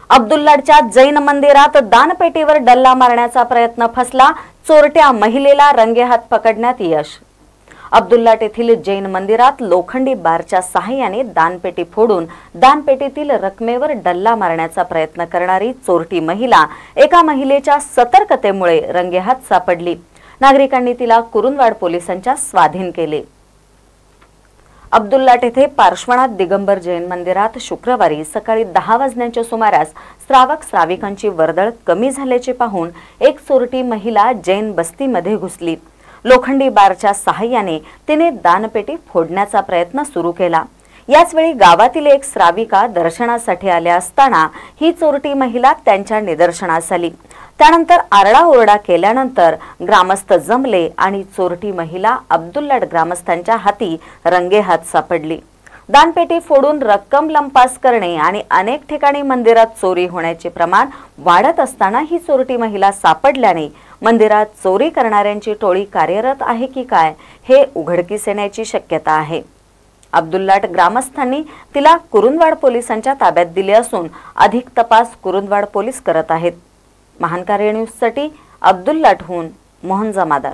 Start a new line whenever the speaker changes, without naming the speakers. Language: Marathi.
अब्दुल्लाटच्या जैन मंदिरात दानपेटीवर डल्ला मारण्याचा प्रयत्न फसला, चोरट्या महिलेला रंगेहात पकडण्यात यश। अब्दुल्लाट येथील जैन मंदिरात लोखंडी बारच्या सहाय्याने दानपेटी फोडून दानपेटीतील रकमेवर डल्ला मारण्याचा प्रयत्न करणारी चोरटी महिला एका महिलेच्या सतर्कतेमुळे रंगेहात सापडली। नागरिकांनी तिला कुरुंदवाड पोलिसांच्या स्वाधीन केले। अब्दुल्लाट येथे पार्श्वनाथ दिगंबर जैन मंदिरात शुक्रवारी सकाळी 10 वाजण्याच्या सुमारास श्रावक श्राविकांची वर्दळ कमी झाल्याचे पाहून एक चोरटी महिला जैन बस्तीमध्ये घुसली। लोखंडी बारच्या सहाय्याने तिने दानपेटी फोडण्याचा प्रयत्न सुरू केला। याच वेळी गावातील एक श्राविका दर्शनासाठी आल्या असताना ही चोरटी महिला त्यांच्या निदर्शनास आली। त्यानंतर आरडाओरडा केल्यानंतर ग्रामस्थ जमले आणि चोरटी महिला अब्दुल्लाट ग्रामस्थांच्या हाती रंगेहात सापडली। दानपेटी फोडून रक्कम लंपास करणे आणि अनेक ठिकाणी मंदिरात चोरी होण्याचे प्रमाण वाढत असताना ही चोरटी महिला सापडल्याने मंदिरात चोरी करणाऱ्यांची टोळी कार्यरत आहे की काय हे उघडकीस येण्याची शक्यता आहे। अब्दुल्लाट ग्रामस्थांनी तिला कुरुंदवाड पोलिसांच्या ताब्यात दिले असून अधिक तपास कुरुंदवाड पोलीस करत आहेत। महान कार्य न्यूजसाठी अब्दुल्लाटहून मोहन जमादार।